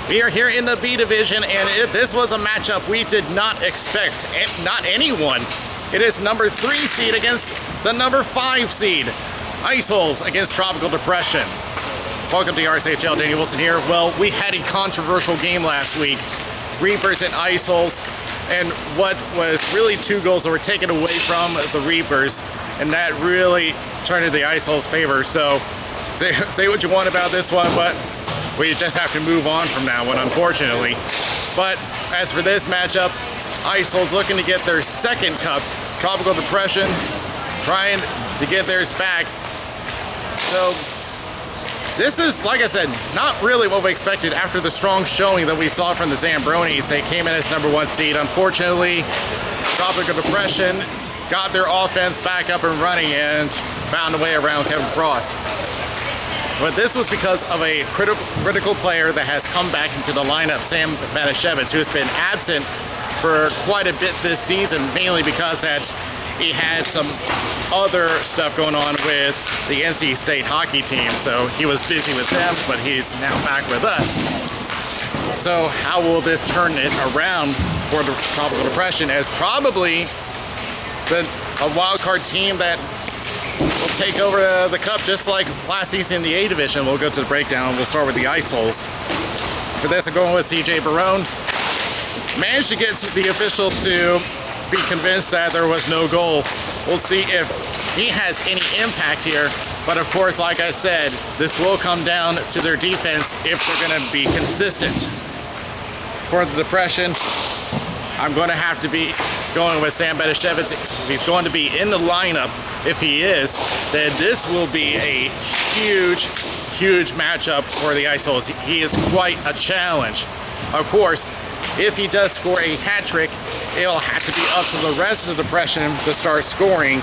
We are here in the B division, and this was a matchup we did not expect, not anyone. It is number 3 seed against the number 5 seed. Ice Holes against Tropical Depression. Welcome to RSHL, Danny Wilson here. Well, we had a controversial game last week. Reapers and Ice Holes, and what was really 2 goals that were taken away from the Reapers, and that really turned in the Ice Holes' favor. So say what you want about this one, but we just have to move on from that one, unfortunately. But as for this matchup, Ice Holes looking to get their 2nd cup. Tropical Depression trying to get theirs back. So this is, like I said, not really what we expected after the strong showing that we saw from the Zambronis. They came in as number 1 seed. Unfortunately, Tropical Depression got their offense back up and running and found a way around Kevin Frost. But this was because of a critical player that has come back into the lineup, Sam Banasiewicz, who has been absent for quite a bit this season, mainly because that he had some other stuff going on with the NC State hockey team. So he was busy with them, but he's now back with us. So how will this turn it around for the Tropical Depression as probably a wild card team that will take over the cup just like last season in the A division? We'll go to the breakdown. We'll start with the Ice Holes. For this, I'm going with CJ Barone. Managed to get the officials to be convinced that there was no goal. We'll see if he has any impact here. But of course, like I said, this will come down to their defense if they're going to be consistent. For the Depression, I'm going to have to be going with Sam Banasiewicz. If he's going to be in the lineup, if he is, then this will be a huge matchup for the Ice Holes. He is quite a challenge. Of course, if he does score a hat trick, it'll have to be up to the rest of the Depression to start scoring,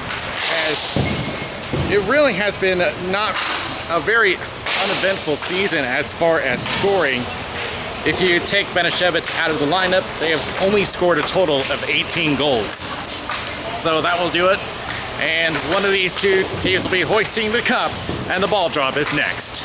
as it really has been not a very uneventful season as far as scoring. If you take Banasiewicz out of the lineup, they have only scored a total of 18 goals. So that will do it. And one of these 2 teams will be hoisting the cup, and the ball drop is next.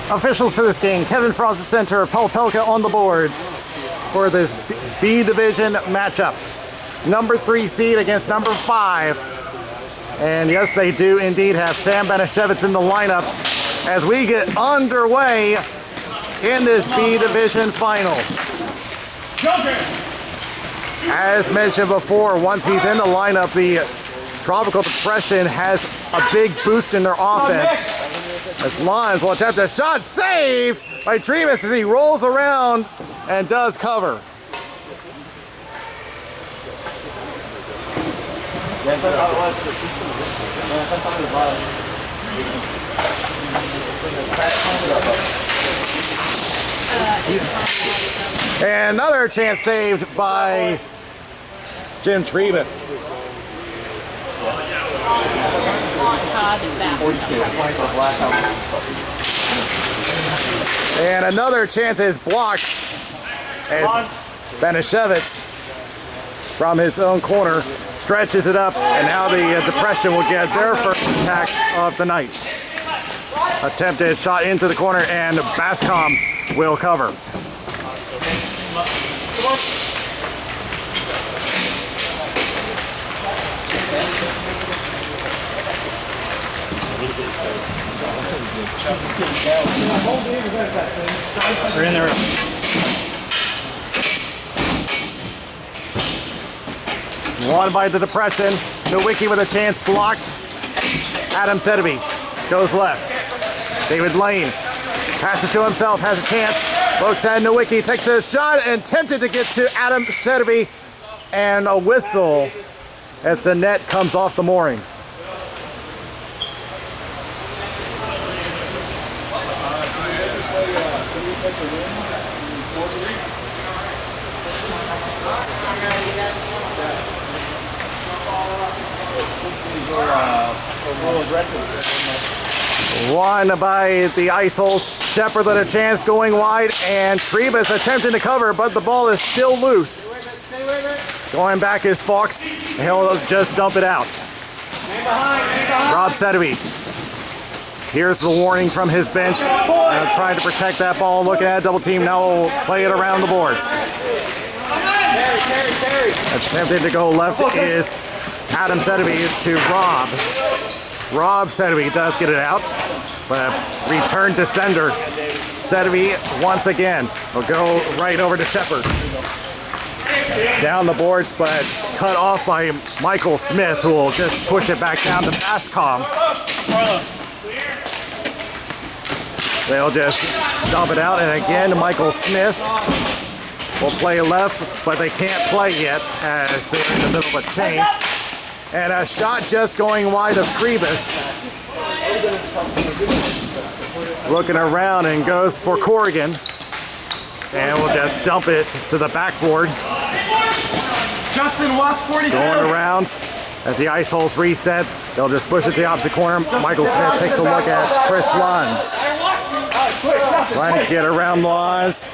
Officials for this game: Kevin Frost at center, Paul Pelka on the boards for this B division matchup. Number 3 seed against number 5. And yes, they do indeed have Sam Banasiewicz in the lineup as we get underway in this B division final. As mentioned before, once he's in the lineup, the Tropical Depression has a big boost in their offense. As Lyons will attempt a shot, saved by Trevis as he rolls around and does cover. And another chance saved by Jim Trevis. And another chance is blocked as Banasiewicz from his own corner stretches it up, and now the Depression will get their first attack of the night. Attempted shot into the corner, and Bascom will cover. We're in there. Won by the Depression. Nowicki with a chance, blocked. Adam Sedeby goes left. David Lane passes to himself, has a chance. Looks at Nowicki, takes a shot and tempted to get to Adam Sedeby, and a whistle as the net comes off the moorings. Won by the Ice Holes. Shepard with a chance going wide, and Trebus attempting to cover, but the ball is still loose. Going back is Fox, and he'll just dump it out. Rob Sedeby. Here's the warning from his bench. Trying to protect that ball, looking at a double team. Now we'll play it around the boards. Attempting to go left is Adam Sedeby to Rob. Rob Sedeby does get it out, but return to sender. Sedeby once again will go right over to Shepard. Down the boards, but cut off by Michael Smith, who will just push it back down to Bascom. They'll just dump it out, and again, Michael Smith will play left, but they can't play yet as they're in the middle of a change. And a shot just going wide of Trebus. Looking around and goes for Corrigan. And we'll just dump it to the backboard. Justin Watts, 42. Going around as the Ice Holes reset. They'll just push it to the opposite corner. Michael Smith takes a look at Chris Lons. Trying to get around Lons.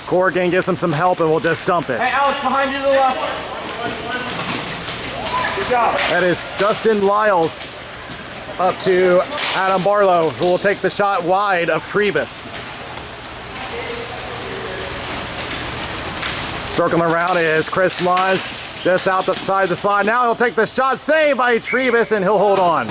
Corrigan gives him some help and we'll just dump it. Hey, Alex, behind you to the left. Good job. That is Justin Lyles up to Adam Barlow, who will take the shot wide of Trebus. Circling around is Chris Lons, just out the side. Now he'll take the shot, saved by Trebus, and he'll hold on.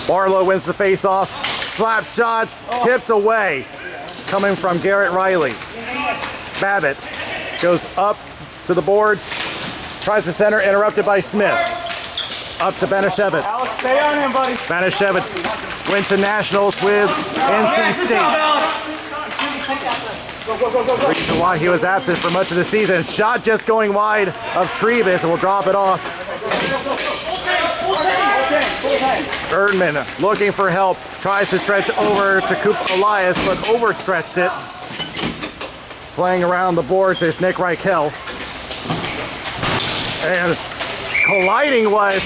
Barlow wins the face-off. Slap shot, tipped away, coming from Garrett Riley. Babbitt goes up to the boards, tries to center, interrupted by Smith. Up to Banasiewicz. Alex, stay on him, buddy. Banasiewicz went to nationals with NC State. Reason why he was absent for much of the season. Shot just going wide of Trebus, and will drop it off. Erdman looking for help, tries to stretch over to Coop Elias, but overstretched it. Playing around the boards is Nick Reichel. And colliding was,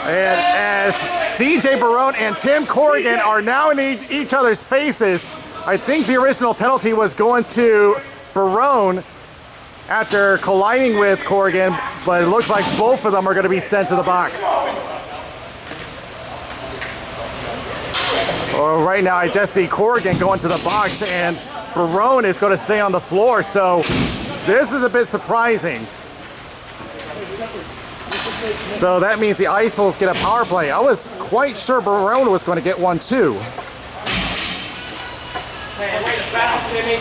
and as CJ Barone and Tim Corrigan are now in each other's faces, I think the original penalty was going to Barone after colliding with Corrigan, but it looks like both of them are going to be sent to the box. Well, right now I just see Corrigan going to the box and Barone is going to stay on the floor, so this is a bit surprising. So that means the Ice Holes get a power play. I was quite sure Barone was going to get one too.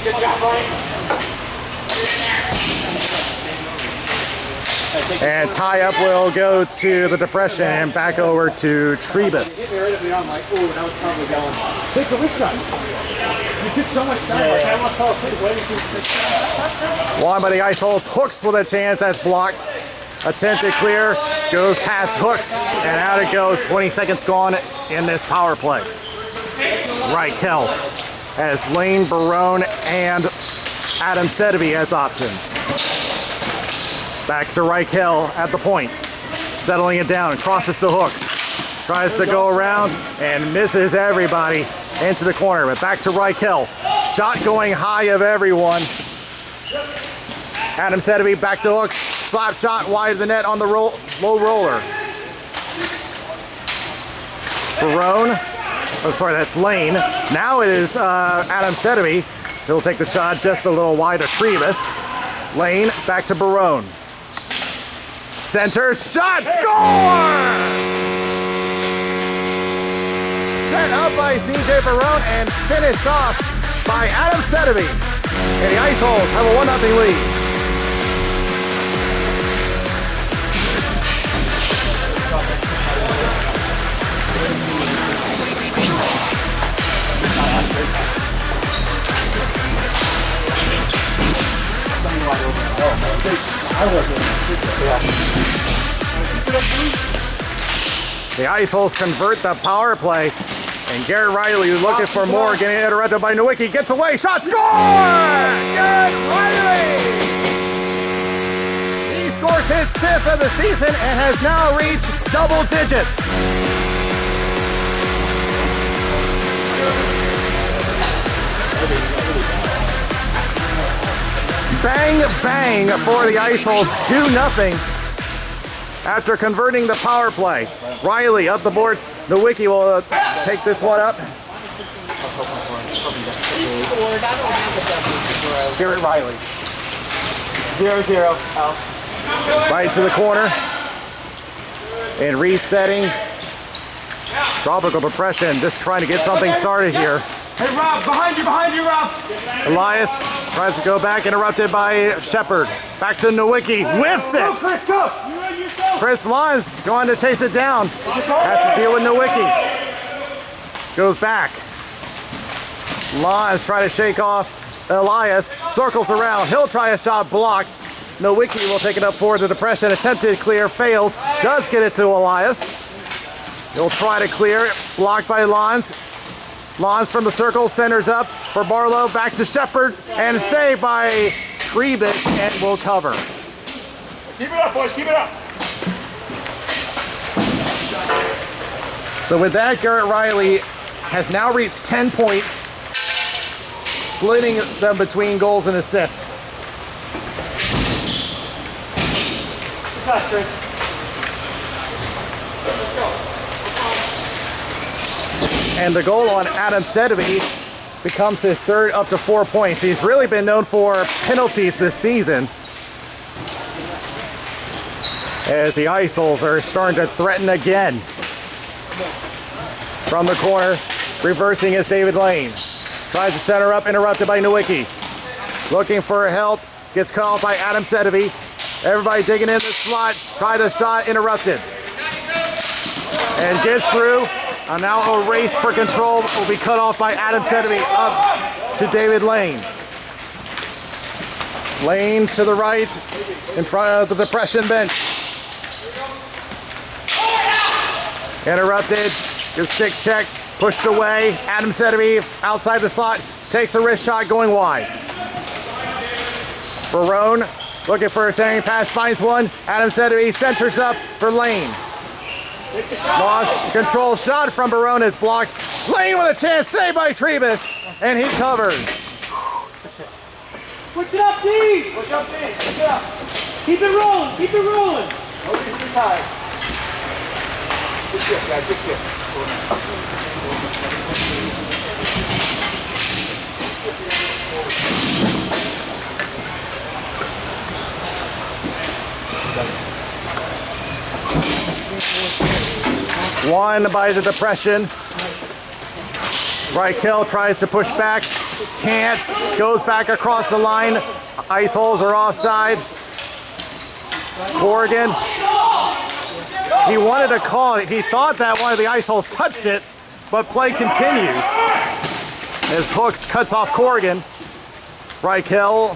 Good job, buddy. And tie-up will go to the depression and back over to Trebus. Get me rid of me. I'm like, ooh, that was probably going. Take the which shot. You took so much time. Like, I almost fell asleep waiting for Won by the Ice Holes. Hooks with a chance. That's blocked. Attempted clear. Goes past Hooks. And out it goes. 20 seconds gone in this power play. Reichel has Lane, Barone, and Adam Sedeby as options. Back to Reichel at the point. Settling it down. Crosses to Hooks. Tries to go around and misses everybody into the corner. But back to Reichel. Shot going high of everyone. Adam Sedeby back to Hooks. Slap shot wide of the net on the low roller. Barone. Oh, sorry, that's Lane. Now it is Adam Sedeby. He'll take the shot just a little wide of Trebus. Lane back to Barone. Center shot, score! Set up by CJ Barone and finished off by Adam Sedeby. And the Ice Holes have a 1-0 lead. The Ice Holes convert the power play. And Garrett Riley looking for more, getting interrupted by Nowicki. Gets away, shot, score! Garrett Riley! He scores his 5th of the season and has now reached double digits. Bang, bang for the Ice Holes, 2-0 after converting the power play. Riley up the boards. Nowicki will take this one up. Garrett Riley. 0-0, Al. Right to the corner. And resetting. Tropical depression, just trying to get something started here. Hey, Rob, behind you, Rob. Elias tries to go back, interrupted by Shepard. Back to Nowicki, whiffs Go, it. Chris, go. Chris Lyons going to chase it down. Has to deal with Nowicki. Goes back. Lyons try to shake off Elias. Circles around. He'll try a shot blocked. Nowicki will take it up for the depression. Attempted clear, fails. Does get it to Elias. He'll try to clear it. Blocked by Lyons. Lyons from the circle, centers up for Barlow. Back to Shepard. And saved by Trebek and will cover. Keep it up, boys, keep it up. So with that, Garrett Riley has now reached 10 points, splitting them between goals and assists. Good shot, Chris. And the goal on Adam Sedeby becomes his 3rd, up to 4 points. He's really been known for penalties this season, as the Ice Holes are starting to threaten again. From the corner, reversing is David Lane. Tries to center up, interrupted by Nowicki. Looking for help, gets cut off by Adam Sedeby. Everybody digging in the slot, tried a shot, interrupted. And gets through. And now a race for control will be cut off by Adam Sedeby up to David Lane. Lane to the right, in front of the depression bench. Interrupted, good stick check, pushed away. Adam Sedeby outside the slot, takes a wrist shot going wide. Barone looking for a centering pass, finds one. Adam Sedeby centers up for Lane. Lost control shot from Barone is blocked. Lane with a chance, saved by Trebek, and he covers. Push it up, D. Push up, D. Push it up. Keep it rolling, keep it rolling. Nobody's too tired. Good kick, guys, good kick. Won by the depression. Reichel tries to push back, can't, goes back across the line. Ice Holes are offside. Corrigan, he wanted a call. He thought that one of the Ice Holes touched it, but play continues as Hooks cuts off Corrigan. Reichel.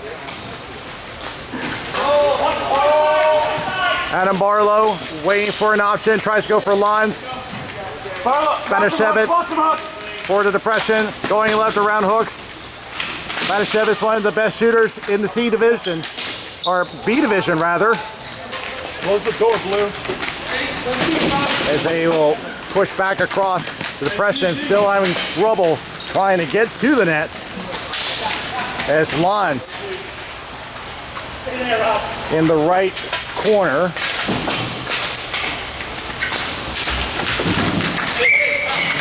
Adam Barlow waiting for an option, tries to go for Lyons. Banasiewicz for the depression, going left around Hooks. Banasiewicz, one of the best shooters in the C division, or B division rather. Close the door, Blue. As they will push back across the depression, still having trouble trying to get to the net. As Lyons in the right corner.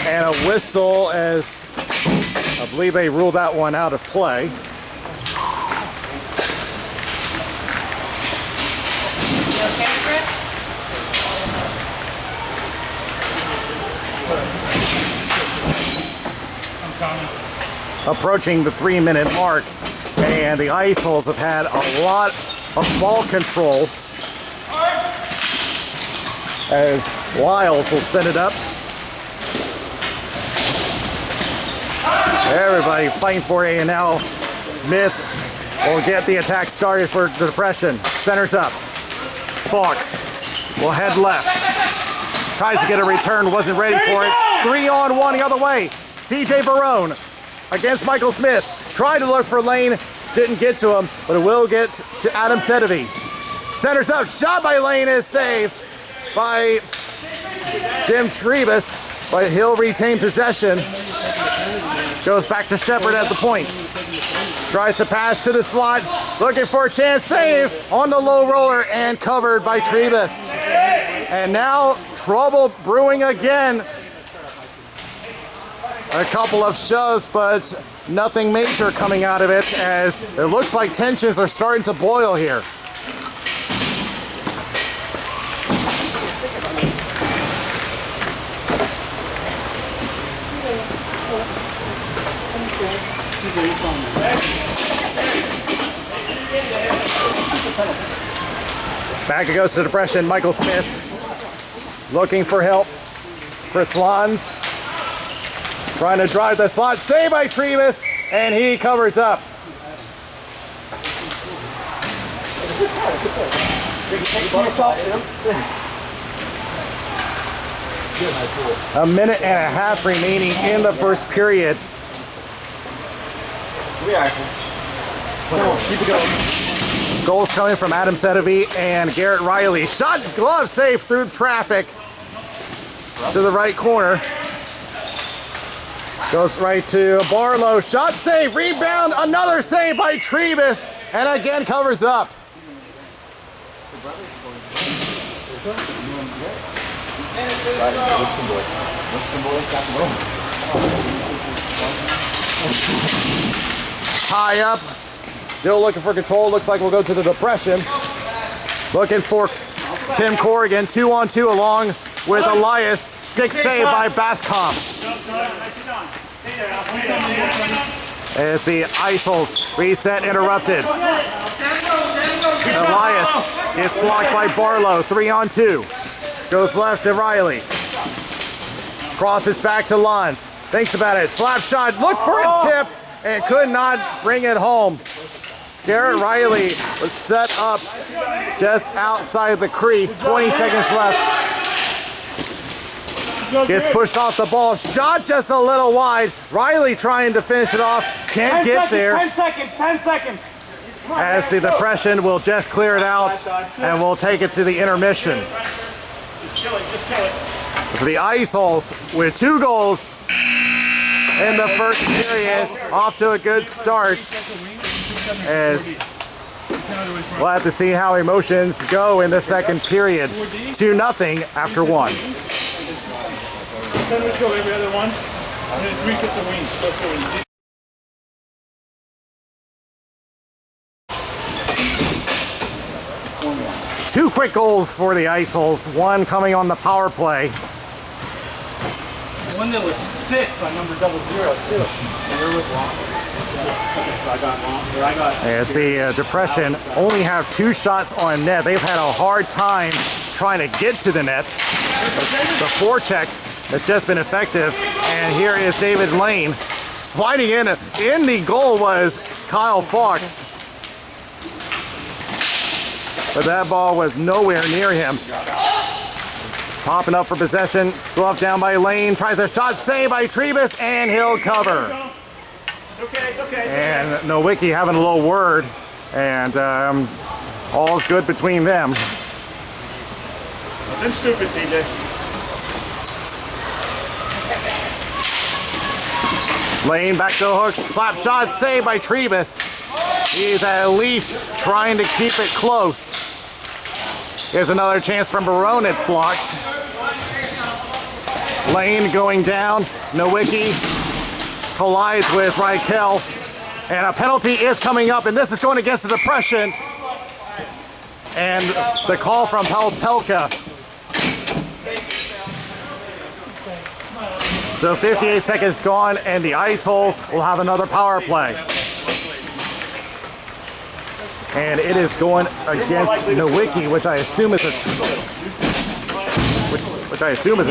And a whistle, as I believe they ruled that one out of play. Approaching the 3-minute mark, and the Ice Holes have had a lot of ball control as Lyles will send it up. Everybody fighting for it, and now Smith will get the attack started for the depression. Centers up. Fox will head left. Tries to get a return, wasn't ready for it. 3-on-1 the other way. CJ Barone against Michael Smith. Tried to look for Lane, didn't get to him, but it will get to Adam Sedevi. Centers up, shot by Lane is saved by Jim Trebus, but he'll retain possession. Goes back to Shepard at the point. Tries to pass to the slot, looking for a chance, save on the low roller and covered by Trebus. And now trouble brewing again. A couple of shoves, but nothing major coming out of it, as it looks like tensions are starting to boil here. Back it goes to depression. Michael Smith looking for help. Chris Lons trying to drive the slot. Saved by Trebus, and he covers up. A minute and a half remaining in the first period. Keep it going. Goals coming from Adam Sedevi and Garrett Riley. Shot, glove save through traffic to the right corner. Goes right to Barlow. Shot save, rebound, another save by Trebus, and again covers up. High up, still looking for control. Looks like we'll go to the depression. Looking for Tim Corrigan, 2-on-2 along with Elias. Stick save by Bascom. As the Isles reset interrupted. Elias gets blocked by Barlow, 3-on-2. Goes left to Riley. Crosses back to Lons. Thinks about it. Slap shot. Look for a tip and could not bring it home. Garrett Riley was set up just outside the crease. 20 seconds left. Gets pushed off the ball. Shot just a little wide. Riley trying to finish it off. Can't get there. 10 seconds, 10 seconds. As the depression will just clear it out and we'll take it to the intermission. For the Ice Holes with 2 goals in the first period, off to a good start. As we'll have to see how emotions go in the second period. 2-0 after 1. Every other one, and then 3 sets of wings. 2 quick goals for the Ice Holes. One coming on the power play. One that was sick by number 00 too. As the depression only have 2 shots on net. They've had a hard time trying to get to the net. The forecheck has just been effective. And here is David Lane sliding in. In the goal was Kyle Fox. But that ball was nowhere near him. Popping up for possession. Glove down by Lane. Tries a shot saved by Trebus, and he'll cover. And Nowicki having a little word. And all's good between them. Nothing stupid, CJ. Lane back to the hook. Slap shot saved by Trebus. He's at least trying to keep it close. Here's another chance from Barone. It's blocked. Lane going down. Nowicki collides with Reichel. And a penalty is coming up, and this is going against the depression. And the call from Pelka. So 58 seconds gone, and the Ice Holes will have another power play. And it is going against Nowicki, which I assume is a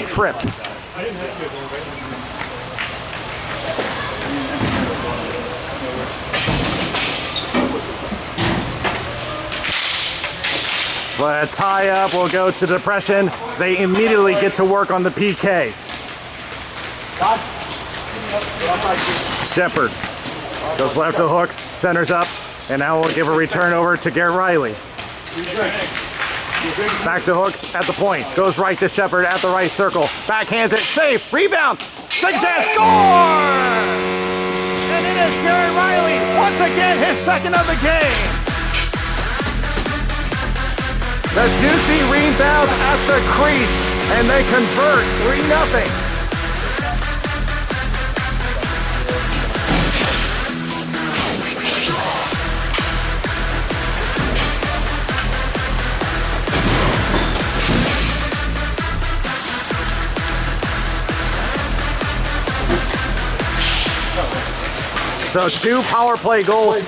trip. But a tie-up will go to depression. They immediately get to work on the PK. Shepard goes left to hooks, centers up, and now we'll give a return over to Garrett Riley. Back to hooks at the point. Goes right to Shepard at the right circle. Backhands it, safe, rebound, second chance, score! And it is Garrett Riley, once again his second of the game. The juicy rebound at the crease, and they convert 3-0. So 2 power play goals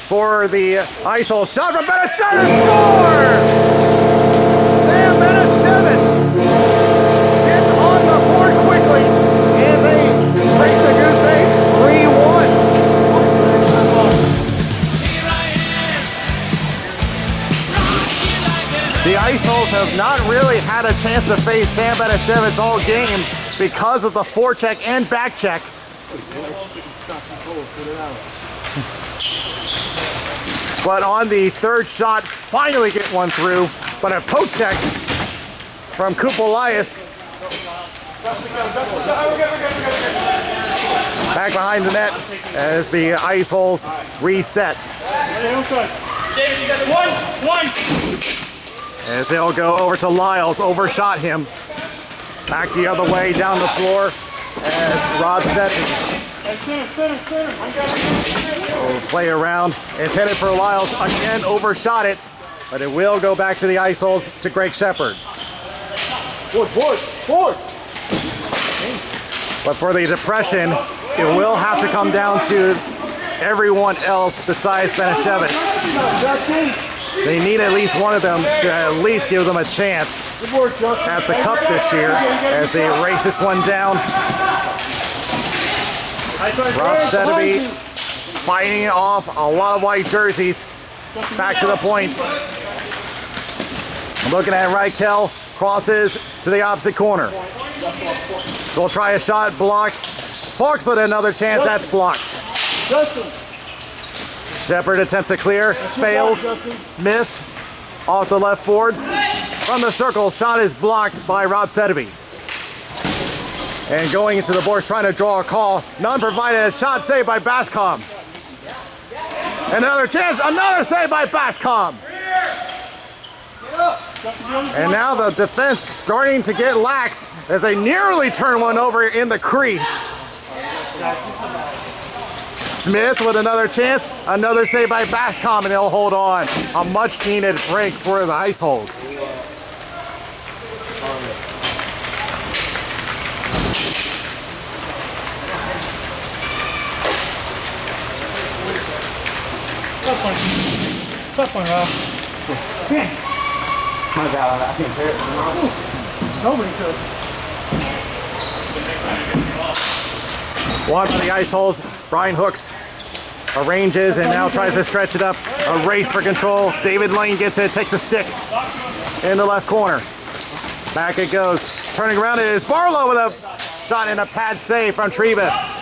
for the Ice Holes. Shot from Banasiewicz, score! Sam Banasiewicz gets on the board quickly, and they break the goose egg 3-1. The Ice Holes have not really had a chance to face Sam Banasiewicz all game because of the forecheck and back check. But on the third shot, finally get one through. But a poke check from Kupolias. Back behind the net as the Ice Holes reset. Davis, you got one. As they'll go over to Lyles, overshot him. Back the other way down the floor as Rob Setty. Play around, intended for Lyles, again overshot it, but it will go back to the Ice Holes to Greg Shepard. Board. But for the depression, it will have to come down to everyone else besides Banasiewicz. They need at least one of them to at least give them a chance at the cup this year as they race this one down. Rob Setterby fighting off a lot of white jerseys. Back to the point. Looking at Reichel, crosses to the opposite corner. We'll try a shot, blocked. Fox with another chance, that's blocked. Shepard attempts to clear, fails. Smith off the left boards. From the circle, shot is blocked by Rob Setterby. And going into the boards, trying to draw a call. None provided. A shot saved by Bascom. Another chance. Another save by Bascom. And now the defense starting to get lax as they nearly turn one over in the crease. Smith with another chance. Another save by Bascom, and they'll hold on. A much needed break for the Ice Holes. Tough one, Rob. My God, I can't pay it. Nobody could. One for the Ice Holes. Brian Hooks arranges and now tries to stretch it up. A race for control. David Lane gets it, takes a stick in the left corner. Back it goes. Turning around, it is Barlow with a shot and a pad save from Trevis.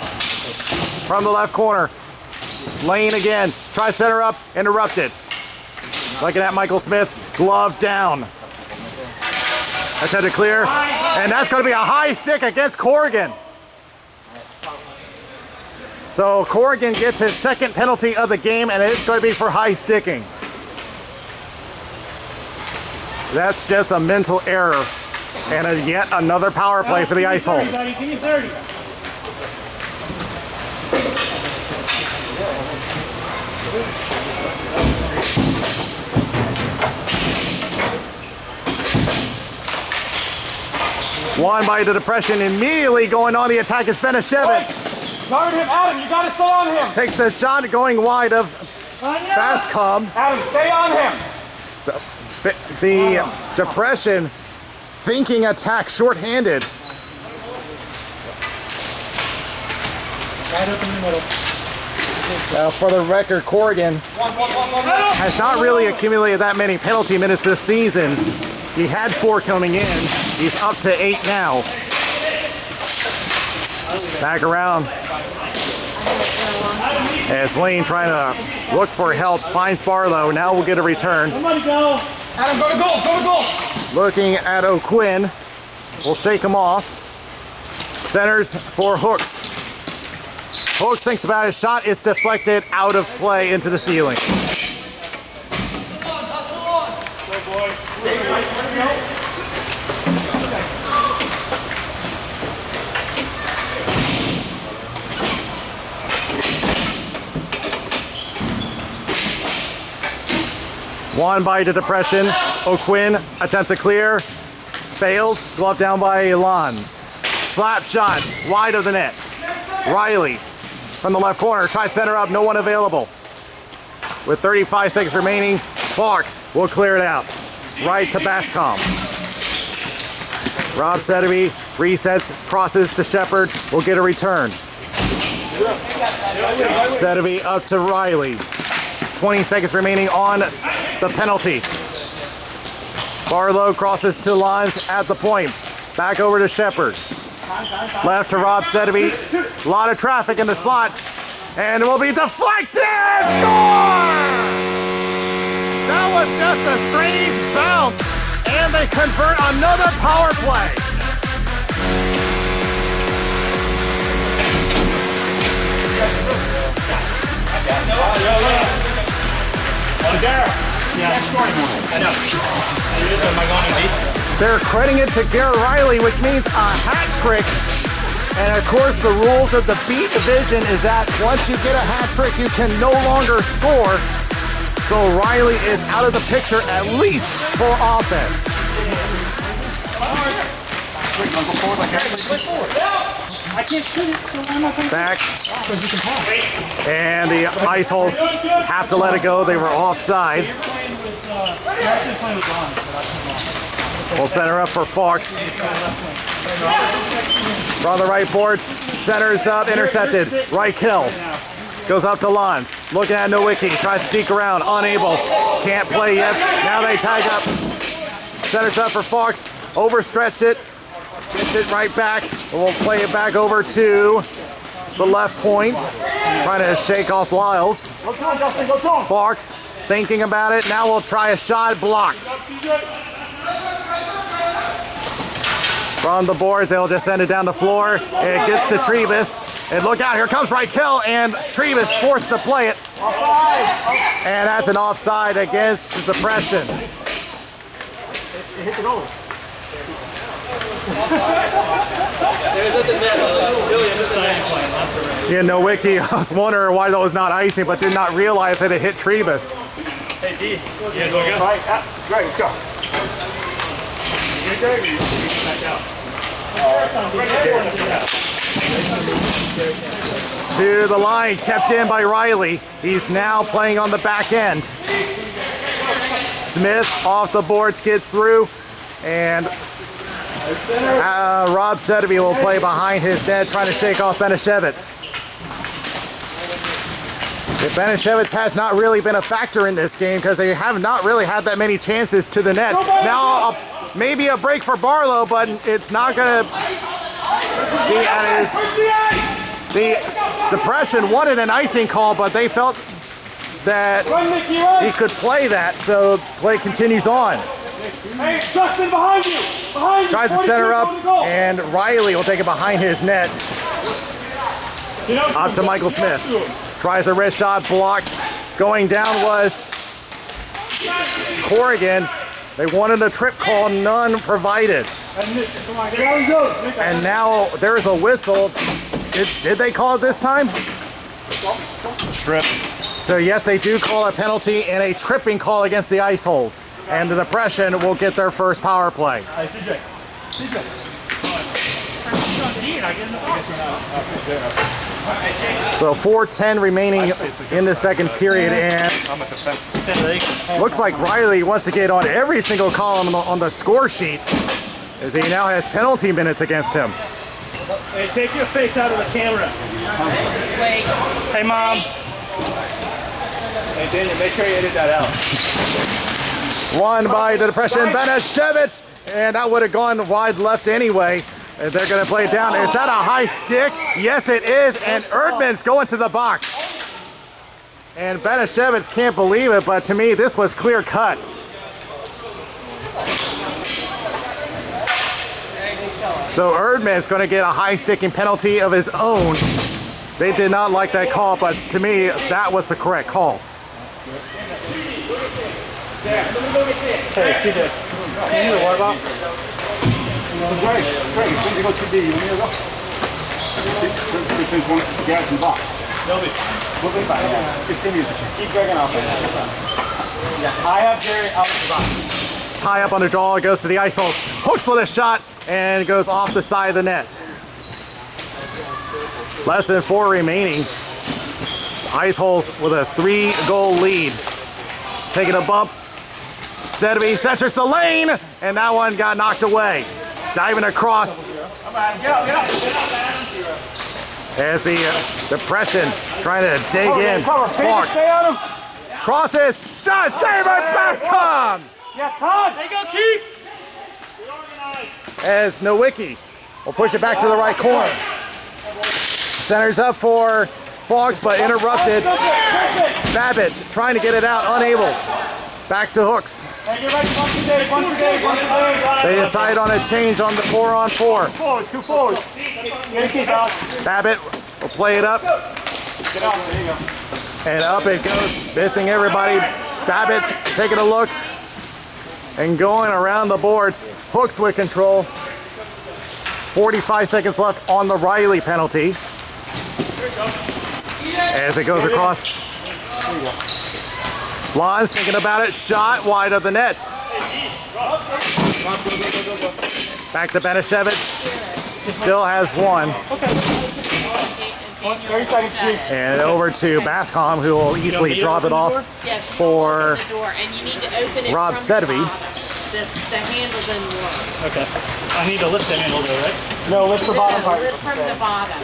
From the left corner. Lane again, tries to center up, interrupted. Looking at Michael Smith, glove down. Attempt to clear, and that's going to be a high stick against Corrigan. So Corrigan gets his second penalty of the game, and it's going to be for high sticking. That's just a mental error, and yet another power play for the Ice Holes. Give me 30. Won by the depression, immediately going on the attack is Banasiewicz. Guard him, Adam, you gotta stay on him. Takes the shot going wide of Bascom. Adam, stay on him. The depression thinking attack shorthanded. Right up in the middle. For the record, Corrigan has not really accumulated that many penalty minutes this season. He had 4 coming in. He's up to 8 now. Back around. As Lane trying to look for help, finds Barlow. Now we'll get a return. Somebody go. Adam, go to goal, go to goal. Looking at O'Quinn. We'll shake him off. Centers for Hooks. Hooks thinks about his shot. It's deflected out of play into the ceiling. One by the depression. O'Quinn attempts to clear. Fails. Glove down by Lons. Slap shot wide of the net. Riley from the left corner. Tries center up. No one available. With 35 seconds remaining, Fox will clear it out. Right to Bascom. Rob Sedeby resets, crosses to Shepard. Will get a return. Sedeby up to Riley. 20 seconds remaining on the penalty. Barlow crosses to Lons at the point. Back over to Shepard. Left to Rob Sedeby. A lot of traffic in the slot. And it will be deflected! Score! That was just a strange bounce. And they convert another power play. They're crediting it to Garrett Riley, which means a hat trick. And of course, the rules of the B division is that once you get a hat trick, you can no longer score. So Riley is out of the picture at least for offense. Back. And the Ice Holes have to let it go. They were offside. We'll center up for Fox. From the right boards, centers up, intercepted. Right kill. Goes up to Lons. Looking at Nowicki. Tries to deke around. Unable. Can't play yet. Now they tag up. Centers up for Fox. Overstretched it. Gets it right back. We'll play it back over to the left point. Trying to shake off Lyles. Fox thinking about it. Now we'll try a shot. Blocked. From the boards, they'll just send it down the floor. It gets to Trebus. And look out, here comes right kill, and Trebus forced to play it. And that's an offside against the Depression. Hit the goal. Yeah, Nowicki, I was wondering why that was not icing, but did not realize that it hit Trebus. Hey, D. You guys want to go? Right, great, let's go. To the line, kept in by Riley. He's now playing on the back end. Smith off the boards, gets through, and Rob Sedeby will play behind his net, trying to shake off Banasiewicz. Banasiewicz has not really been a factor in this game because they have not really had that many chances to the net. Now, maybe a break for Barlow, but it's not going to be at his... The Depression wanted an icing call, but they felt that he could play that, so play continues on. Hey, Justin, behind you! Behind you! Tries to center up, and Riley will take it behind his net. Up to Michael Smith. Tries a wrist shot, blocked. Going down was Corrigan. They wanted a trip call, none provided. And now there's a whistle. Did they call it this time? Strip. So yes, they do call a penalty and a tripping call against the Ice Holes. And the Depression will get their first power play. So 4:10 remaining in the second period, and looks like Riley wants to get on every single column on the score sheet, as he now has penalty minutes against him. Hey, take your face out of the camera. Hey, Mom. Hey, Daniel, make sure you edit that out. Won by the depression, Banasiewicz, and that would have gone wide left anyway. And they're going to play it down. Is that a high stick? Yes, it is, and Erdman's going to the box. And Banasiewicz can't believe it, but to me, this was clear cut. So Erdman's going to get a high sticking penalty of his own. They did not like that call, but to me, that was the correct call. Hey, CJ, can you what about? Great. As soon as you go too deep, you want to go? Since one gas in the box. We'll be fine, yeah. Just give me a chance. Keep dragging off. Yeah. I have Jerry out of the box. Tie up on the draw, goes to the ice holes, hooks with a shot, and goes off the side of the net. Less than 4 remaining. Ice holes with a 3-goal lead. Taking a bump. Sedeby centers the lane, and that one got knocked away. Diving across. Come on, get up. As the depression trying to dig in. Clark Stay on him. crosses, shot, saved by Bascom! Yeah, Todd. They go keep. As Nowicki will push it back to the right corner. Centers up for Fox, but interrupted. Babbitt trying to get it out, unable. Back to Hooks. They decide on a change on the 4-on-4. Two forwards. Babbitt will play it up. Get out, there you go. And up it goes, missing everybody. Babbitt taking a look and going around the boards. Hooks with control. 45 seconds left on the Riley penalty. As it goes across. Blonde's thinking about it, shot wide of the net. Back to Banasiewicz. Still has one. 30 seconds. And over to Bascom, who will easily drop it off for Rob Sedeby. The handle doesn't work. Okay. I need to lift the handle though, right? No, lift the bottom part. Lift from the bottom.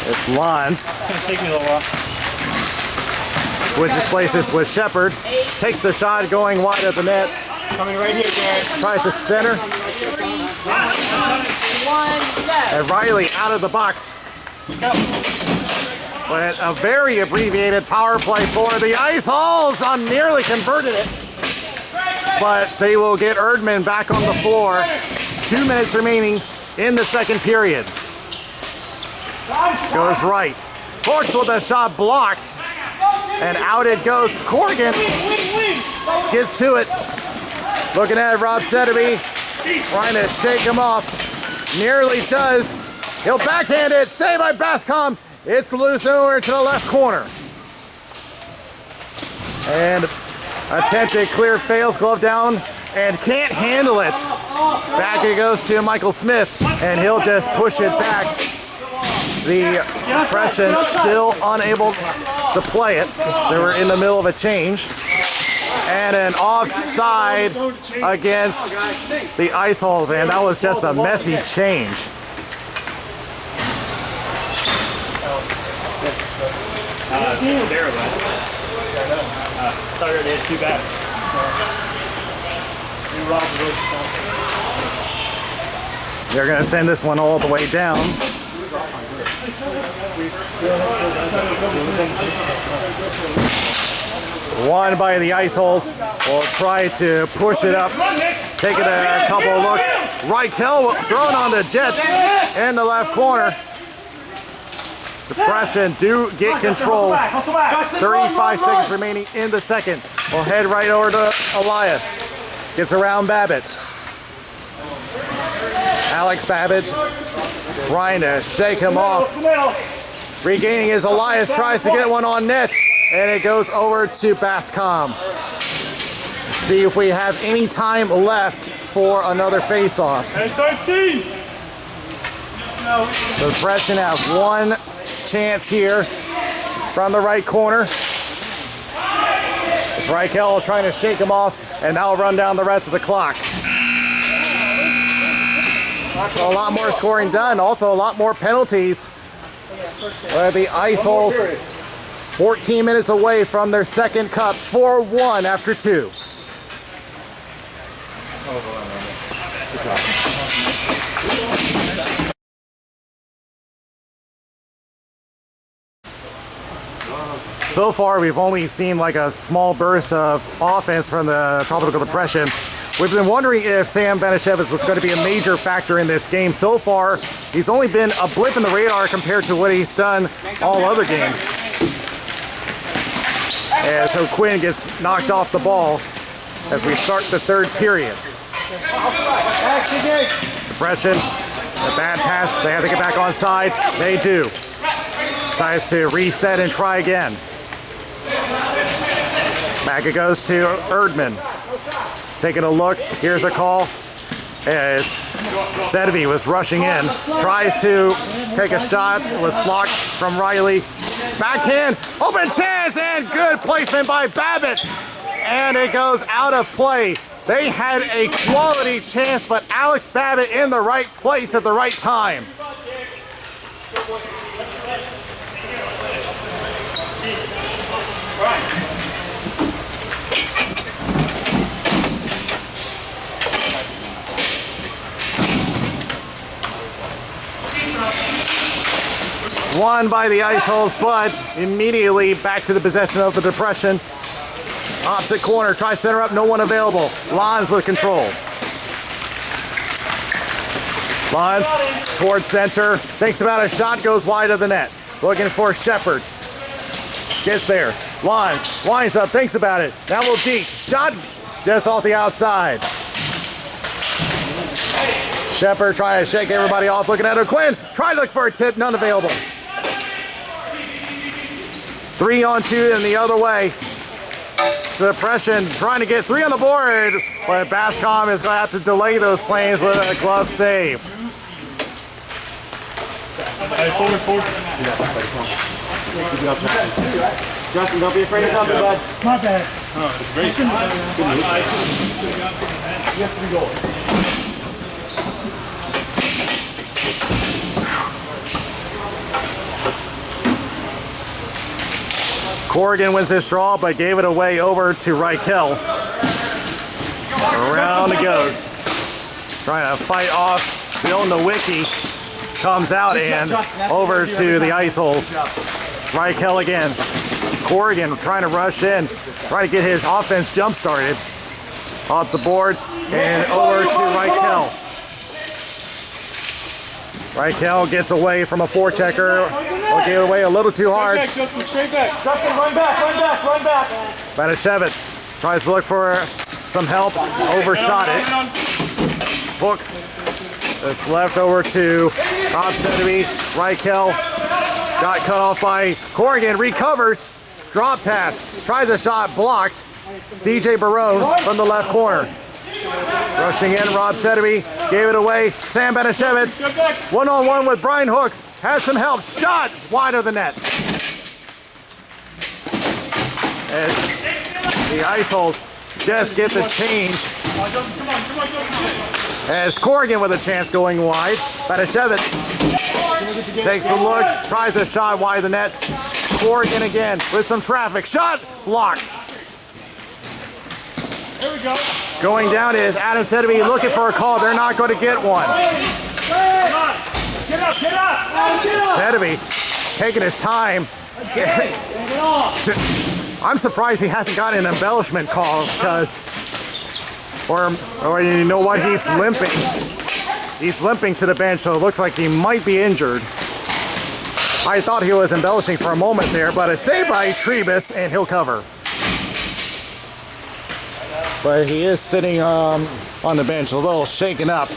It's Lons. It's gonna take me a little while. Switches places with Shepard. Takes the shot going wide at the net. Coming right here, Garrett. Tries to center. 3, 2, 1, go. And Riley out of the box. But a very abbreviated power play for the Ice Holes. Nearly converted it. But they will get Erdman back on the floor. 2 minutes remaining in the second period. Goes right. Hooks with a shot blocked. And out it goes. Corrigan gets to it. Looking at Rob Sedeby. Trying to shake him off. Nearly does. He'll backhand it. Saved by Bascom. It's loose over to the left corner. And attempted clear fails. Glove down. And can't handle it. Back it goes to Michael Smith. And he'll just push it back. The depression still unable to play it. They were in the middle of a change. And an offside against the Ice Holes, and that was just a messy change. Sorry, they had 2 bats. They're going to send this one all the way down. Won by the Ice Holes. Will try to push it up. Taking a couple of looks. Reichel thrown on the Jets in the left corner. Depression do get control. 35 seconds remaining in the second. We'll head right over to Elias. Gets around Babbitt. Alex Babbitt trying to shake him off. Regaining his Elias, tries to get one on net. And it goes over to Bascom. See if we have any time left for another face-off. And 13! The Depression have one chance here from the right corner. It's Reichel trying to shake him off, and that'll run down the rest of the clock. So a lot more scoring done, also a lot more penalties. Where the Ice Holes 14 minutes away from their second cup, 4-1 after 2. So far, we've only seen like a small burst of offense from the Tropical Depression. We've been wondering if Sam Banasiewicz was going to be a major factor in this game. So far, he's only been a blip in the radar compared to what he's done all other games. And so Quinn gets knocked off the ball as we start the third period. Depression, the bad pass, they have to get back on side. They do. Decides to reset and try again. Back it goes to Erdman. Taking a look, here's a call as Sedvey was rushing in. Tries to take a shot, was blocked from Riley. Backhand, open chance, and good placement by Babbitt. And it goes out of play. They had a quality chance, but Alex Babbitt in the right place at the right time. Won by the Ice Holes, but immediately back to the possession of the Depression. Opposite corner, try center up, no one available. Lons with control. Lons towards center, thinks about a shot, goes wide of the net. Looking for Shepard. Gets there. Lons winds up, thinks about it. Now will deep. Shot just off the outside. Shepard trying to shake everybody off, looking at Quinn. Trying to look for a tip, none available. 3-on-2 and the other way. The Depression trying to get 3 on the board, but Bascom is going to have to delay those plays with a glove save. Justin, don't be afraid to come, bud. My bad. Corrigan wins this draw, but gave it away over to Reichel. Around it goes. Trying to fight off Bill Nowicki. Comes out and over to the Ice Holes. Reichel again. Corrigan trying to rush in, trying to get his offense jump started. Off the boards and over to Reichel. Reichel gets away from a forechecker. Will get away a little too hard. Straight back. Justin, run back. Banasiewicz tries to look for some help. Overshot it. Hooks. It's left over to Rob Sedvey. Reichel got cut off by Corrigan. Recovers. Drop pass. Tries a shot. Blocked. CJ Barone from the left corner. Rushing in, Rob Sedvey gave it away. Sam Banasiewicz, one-on-one with Brian Hooks, has some help. Shot wide of the net. As the Ice Holes just get the change. As Corrigan with a chance going wide. Banasiewicz takes a look, tries a shot wide of the net. Corrigan again with some traffic. Shot blocked. There we go. Going down is Adam Sedvey looking for a call. They're not going to get one. Get up. Sedvey taking his time. I'm surprised he hasn't gotten an embellishment call because, or you know what, he's limping. He's limping to the bench, so it looks like he might be injured. I thought he was embellishing for a moment there, but a save by Trebus and he'll cover. But he is sitting on the bench, a little shaken up.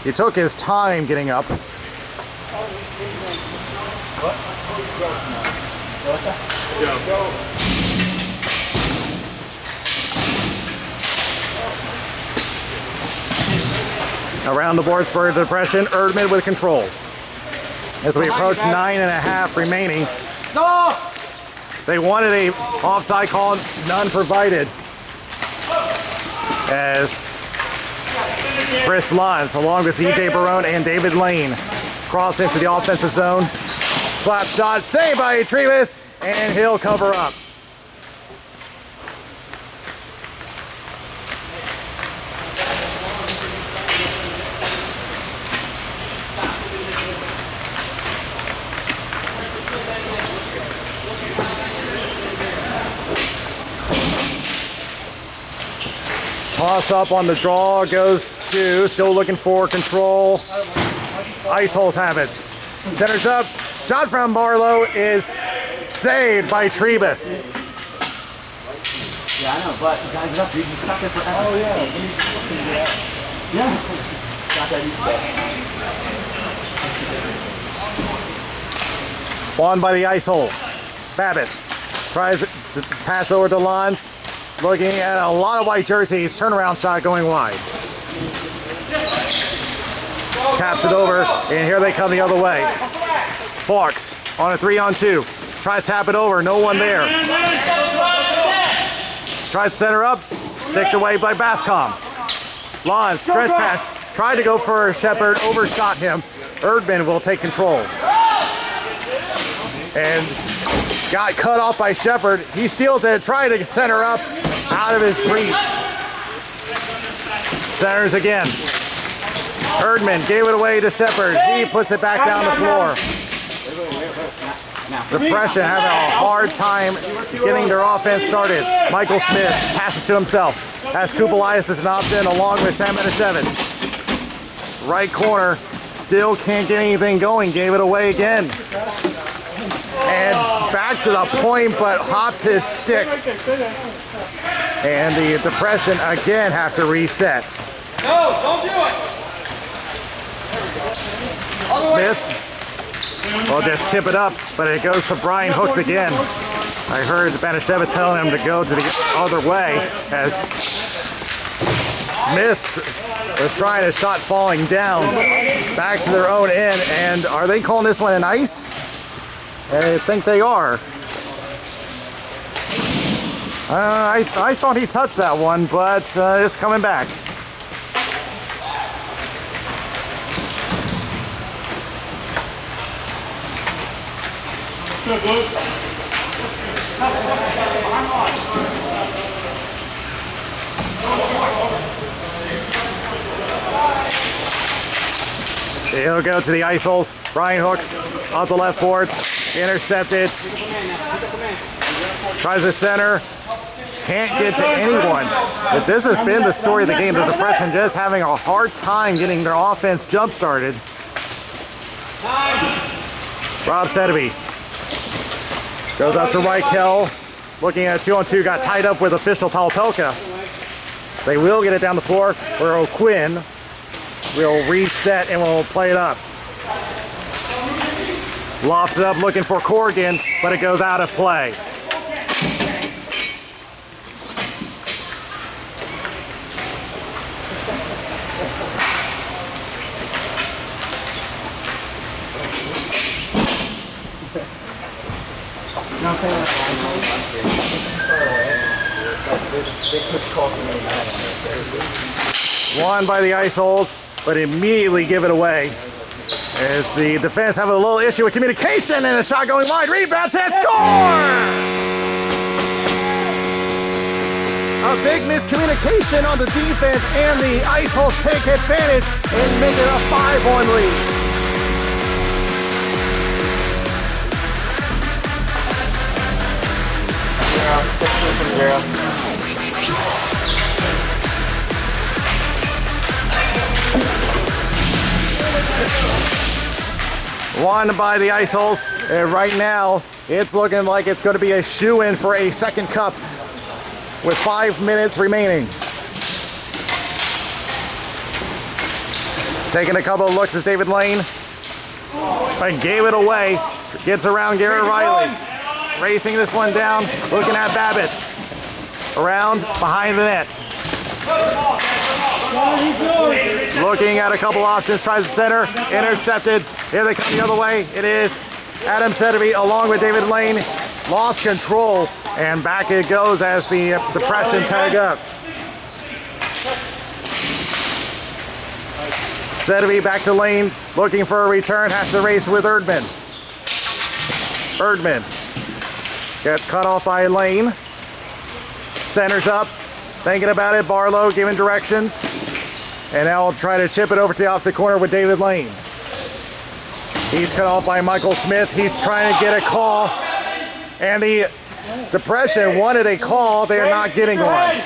He took his time getting up. Around the boards for the Depression, Erdman with control. As we approach 9.5 remaining. They wanted a offside call, none provided. As Chris Lons, along with CJ Barone and David Lane, cross into the offensive zone. Slap shot, saved by Trebus, and he'll cover up. Toss up on the draw goes to, still looking for control. Ice holes have it. Centers up, shot from Barlow is saved by Trebus. Yeah, I know, but you gotta get up, dude. You stuck there forever. Oh, yeah. Yeah. Got that easy. Won by the ice holes. Babbitt tries to pass over to Lons. Looking at a lot of white jerseys. Turnaround shot going wide. Taps it over, and here they come the other way. Fox on a 3-on-2. Try to tap it over, no one there. Tries to center up, sticked away by Bascom. Lons, stretch pass, tried to go for Shepard, overshot him. Erdman will take control. And got cut off by Shepard. He steals it, tried to center up, out of his reach. Centers again. Erdman gave it away to Shepard. He puts it back down the floor. Depression having a hard time getting their offense started. Michael Smith passes to himself. Has Kupelias as an option along with Sam Banasiewicz. Right corner, still can't get anything going. Gave it away again. And back to the point, but hops his stick. And the Depression again have to reset. No, don't do it. Smith will just tip it up, but it goes to Brian Hooks again. I heard Banasiewicz telling him to go to the other way as Smith was trying a shot falling down back to their own end. And are they calling this one an ice? I think they are. I thought he touched that one, but it's coming back. He'll go to the ice holes. Brian Hooks off the left boards. Intercepted. Tries to center. Can't get to anyone. But this has been the story of the game. The Depression just having a hard time getting their offense jump-started. Rob Sedeby goes up to Reichel. Looking at a 2-on-2. Got tied up with official Palpelka. They will get it down the floor where O'Quinn will reset and will play it up. Lofts it up looking for Corrigan, but it goes out of play. Won by the ice holes, but immediately give it away. As the defense have a little issue with communication and a shot going wide. Rebound chance, score! A big miscommunication on the defense, and the ice holes take advantage and make it a 5-1 lead. Won by the ice holes. And right now, it's looking like it's going to be a shoe-in for a second cup with 5 minutes remaining. Taking a couple of looks at David Lane, but gave it away. Gets around Garrett Riley. Racing this one down, looking at Babbitt. Around, behind the net. Looking at a couple options, tries to center, intercepted. Here they come the other way. It is Adam Sedeby along with David Lane. Lost control, and back it goes as the Depression tag up. Sedeby back to Lane, looking for a return, has to race with Erdman. Erdman Get cut off by Lane. Centers up, thinking about it. Barlow giving directions. And now will try to chip it over to the opposite corner with David Lane. He's cut off by Michael Smith. He's trying to get a call. And the Depression wanted a call. They're not getting one.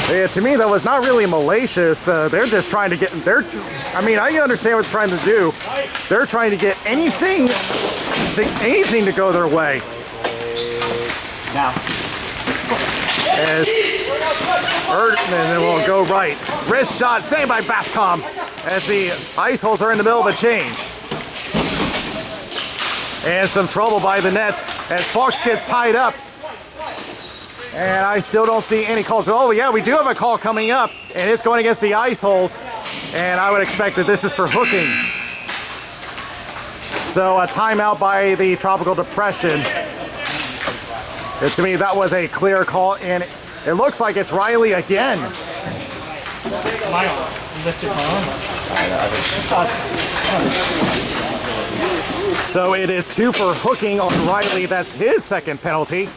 Yeah, to me, that was not really malicious. They're just trying to get, I mean, I understand what they're trying to do. They're trying to get anything to go their way. Now. As Erdman will go right. Wrist shot saved by Bascom as the ice holes are in the middle of a change. And some trouble by the net as Fox gets tied up. And I still don't see any calls. Oh yeah, we do have a call coming up, and it's going against the ice holes. And I would expect that this is for hooking. So a timeout by the Tropical Depression. And to me, that was a clear call, and it looks like it's Riley again. So it is 2 for hooking on Riley. That's his second penalty.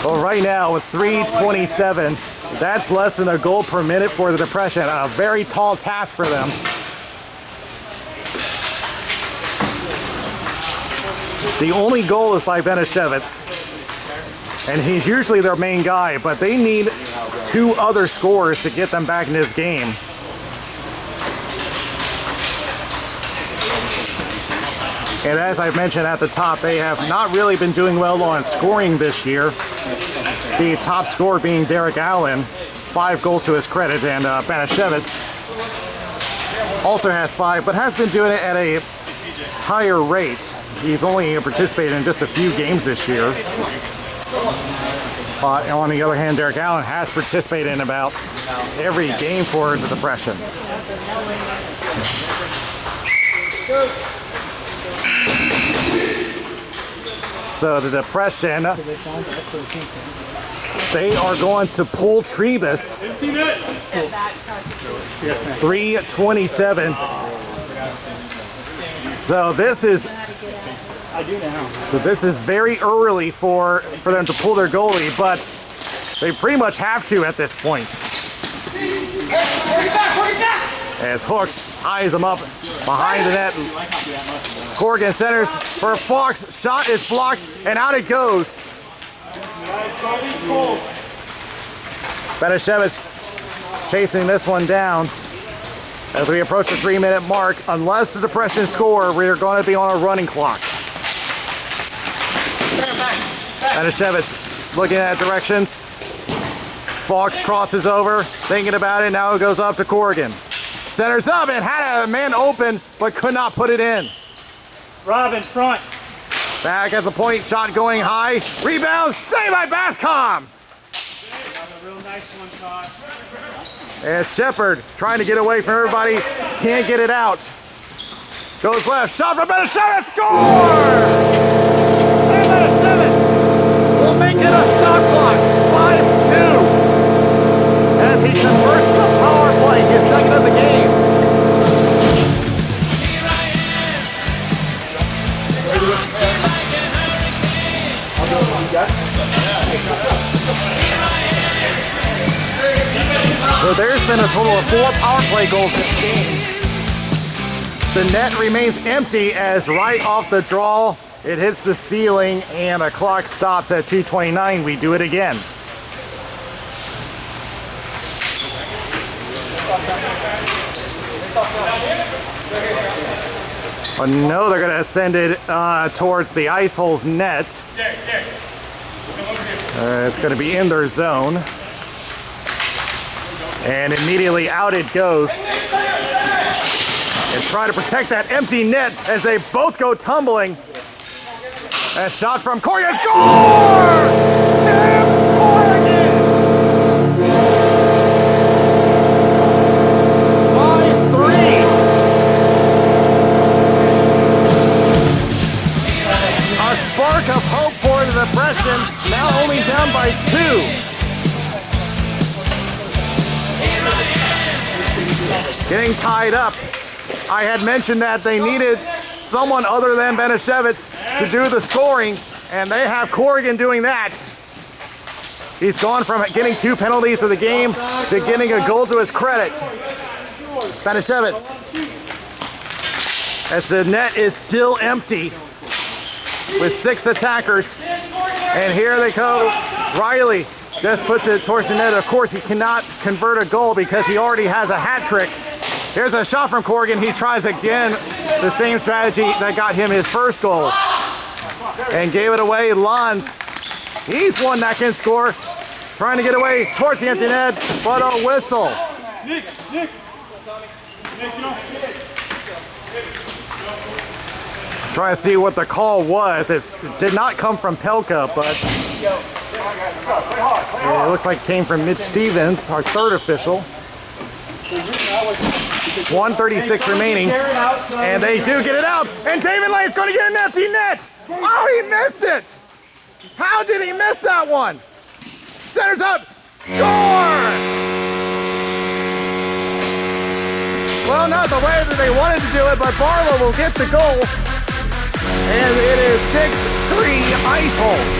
Well, right now with 3:27, that's less than a goal per minute for the Depression. A very tall task for them. The only goal is by Banasiewicz, and he's usually their main guy, but they need 2 other scores to get them back in this game. And as I mentioned at the top, they have not really been doing well on scoring this year. The top scorer being Derek Allen, 5 goals to his credit, and Banasiewicz also has 5, but has been doing it at a higher rate. He's only participated in just a few games this year. On the other hand, Derek Allen has participated in about every game for the Depression. So the Depression, they are going to pull Trebus. 3:27. So this is very early for them to pull their goalie, but they pretty much have to at this point. As Hooks ties him up behind the net. Corrigan centers for Fox. Shot is blocked and out it goes. Banasiewicz chasing this one down. As we approach the 3-minute mark, unless the Depression score, we are going to be on a running clock. Banasiewicz looking at directions. Fox crosses over, thinking about it. Now it goes up to Corrigan. Centers up and had a man open, but could not put it in. Robin, front. Back at the point, shot going high. Rebound, saved by Bascom. Real nice one, Todd. And Shepard trying to get away from everybody, can't get it out. Goes left, shot from Banasiewicz, score! Sam Banasiewicz will make it a stop clock, 5-2. As he converts the power play, his second of the game. So there's been a total of 4 power play goals this game. The net remains empty as right off the draw, it hits the ceiling and the clock stops at 2:29. We do it again. Oh no, they're gonna send it towards the ice hole's net. It's gonna be in their zone. And immediately out it goes. And try to protect that empty net as they both go tumbling. A shot from Corrigan, score! Tim Corrigan! 5-3. A spark of hope for the Depression, now only down by 2. getting tied up. I had mentioned that they needed someone other than Banasiewicz to do the scoring, and they have Corrigan doing that. He's gone from getting 2 penalties of the game to getting a goal to his credit. Banasiewicz. As the net is still empty with 6 attackers. And here they go. Riley just puts it towards the net. Of course, he cannot convert a goal because he already has a hat trick. Here's a shot from Corrigan. He tries again the same strategy that got him his first goal. And gave it away. Lons. He's one that can score. Trying to get away towards the empty net, but a whistle. Trying to see what the call was. It did not come from Pelka, but it looks like it came from Mitch Stevens, our third official. 1:36 remaining, and they do get it out, and David Lane's going to get an empty net. Oh, he missed it. How did he miss that one? Centers up, score! Well, not the way that they wanted to do it, but Barlow will get the goal. And it is 6-3 Ice Holes.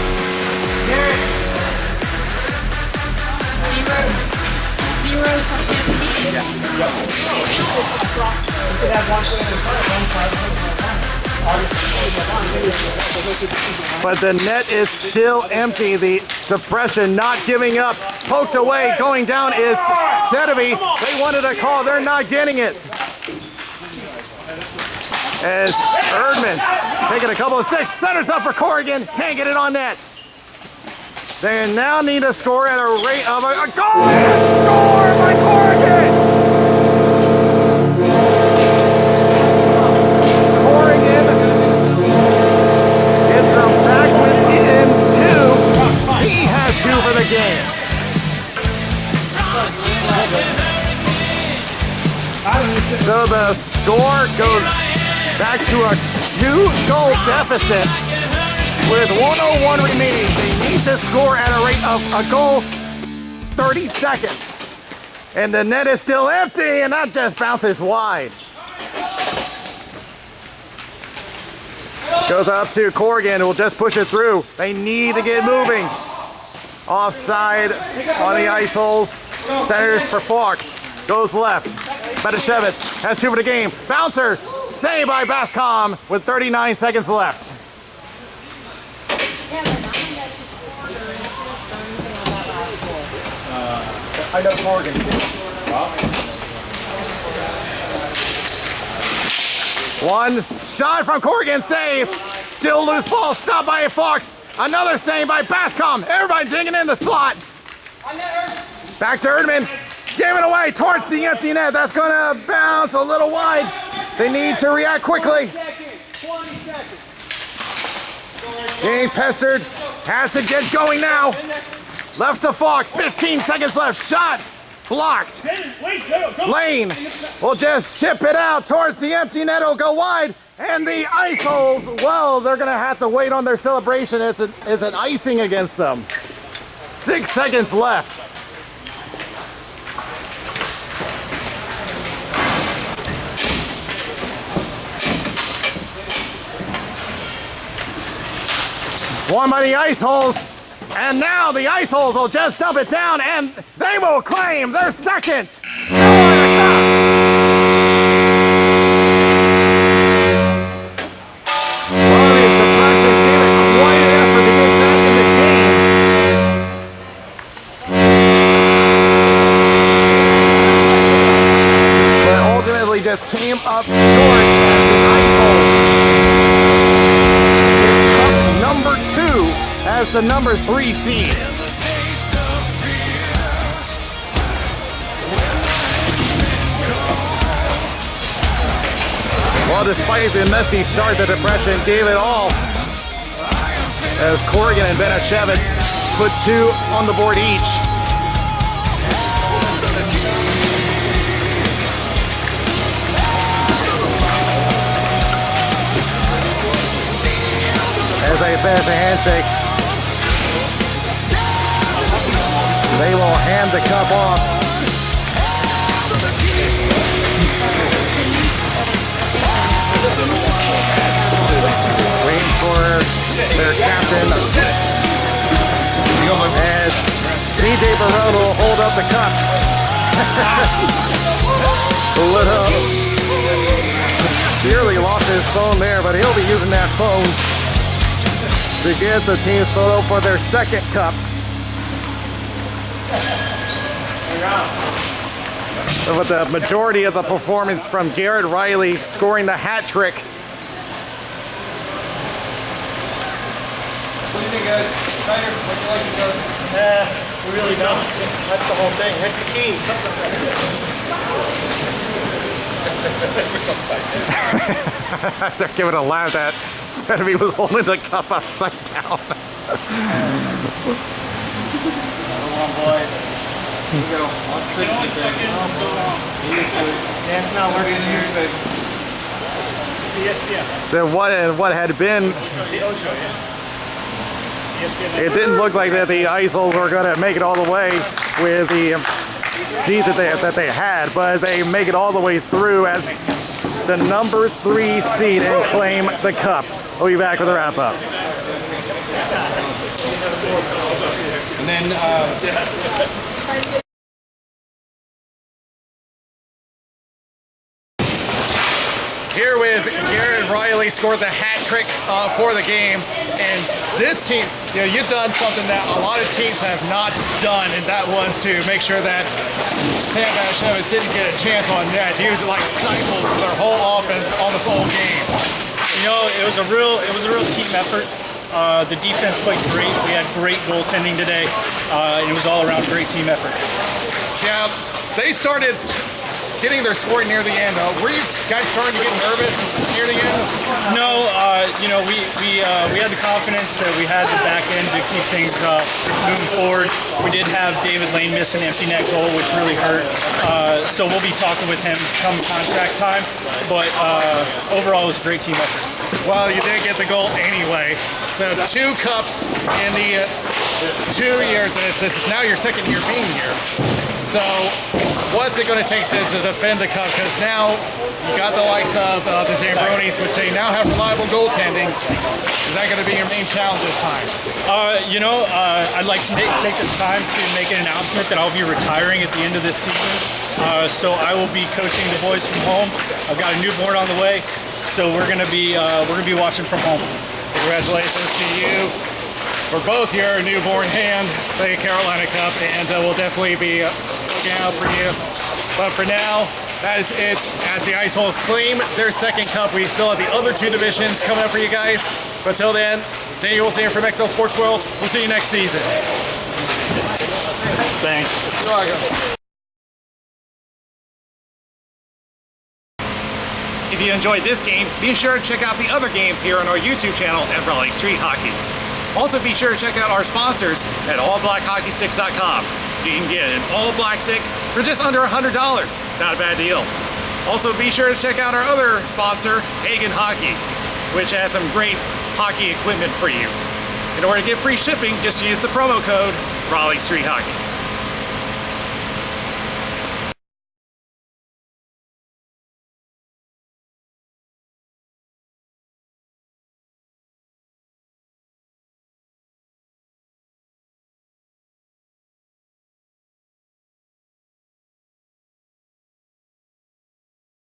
Zero from But the net is still empty. The depression not giving up. Poked away, going down is Sedevy. They wanted a call, they're not getting it. As Erdman taking a couple of 6, centers up for Corrigan, can't get it on net. They now need to score at a rate of a goal! Score by Corrigan! Corrigan gets them back within 2. He has 2 for the game. So the score goes back to a 2-goal deficit with 1:01 remaining. They need to score at a rate of a goal 30 seconds. And the net is still empty, and that just bounces wide. Goes up to Corrigan, who will just push it through. They need to get moving. Offside on the Ice Holes. Centers for Fox. Goes left. Banasiewicz has 2 for the game. Bouncer, saved by Bascom with 39 seconds left. I know Corrigan. One shot from Corrigan, save. Still loose ball, stopped by Fox. Another save by Bascom. Everybody digging in the slot. Back to Erdman. Gave it away towards the empty net. That's going to bounce a little wide. They need to react quickly. 20 seconds. Getting pestered. Has to get going now. Left to Fox. 15 seconds left. Shot. Blocked. Lane will just chip it out towards the empty net. It'll go wide. And the Ice Holes, well, they're going to have to wait on their celebration. It's an icing against them. 6 seconds left. One by the Ice Holes, and now the Ice Holes will just dump it down, and they will claim their second. But ultimately just came up short as the Ice Holes number 2 as the number 3 seeds. Well, despite the messy start, the depression gave it all as Corrigan and Banasiewicz put 2 on the board each. As they finish the handshakes, they will hand the cup off Waiting for their captain as CJ Barone will hold up the cup. Little Dearly lost his phone there, but he'll be using that phone to get the team's photo for their second cup. With the majority of the performance from Garrett Riley scoring the hat trick. What do you think, guys? Tiger, what do you like to go? We really don't. That's the whole thing. That's the key. Cups upside down. They're giving a laugh that said if he was holding the cup upside down. Come on, boys. Here we go. You can only suck in for so long. Yeah, it's not working here. ESPN. So what had been, The Ocho, yeah. ESPN. it didn't look like that the Isles were going to make it all the way with the seeds that they had, but they make it all the way through as the number 3 seed and claim the cup. We'll be back with a wrap up. And then, Here with Garrett Riley scored the hat trick for the game, and this team, you've done something that a lot of teams have not done, and that was to make sure that Sam Banasiewicz didn't get a chance on net. You stifled their whole offense almost all game. You know, it was a real team effort. The defense played great. We had great goaltending today. It was all around great team effort. Yeah, they started getting their scoring near the end. Were you guys starting to get nervous near the end? No, you know, we had the confidence that we had the back end to keep things moving forward. We did have David Lane miss an empty net goal, which really hurt. So we'll be talking with him come contract time. But overall, it was a great team effort. Well, you did get the goal anyway. So 2 cups in the 2 years, and this is now your second year being here. So what's it going to take to defend the cup? Because now you got the likes of the Zambronis, which they now have reliable goaltending. Is that going to be your main challenge this time? You know, I'd like to take this time to make an announcement that I'll be retiring at the end of this season. So I will be coaching the boys from home. I've got a newborn on the way, so we're gonna be watching from home. Congratulations to you for both your newborn and the Carolina Cup, and we'll definitely be looking out for you. But for now, that is it as the Ice Holes claim their second cup. We still have the other 2 divisions coming up for you guys. But until then, Daniel Wilson here from XL Sports World. We'll see you next season. Thanks. You're welcome. If you enjoyed this game, be sure to check out the other games here on our YouTube channel at Raleigh Street Hockey. Also be sure to check out our sponsors at allblackhockeysticks.com. You can get an all black stick for just under $100. Not a bad deal. Also be sure to check out our other sponsor, Hagen Hockey, which has some great hockey equipment for you. In order to get free shipping, just use the promo code Raleigh Street Hockey.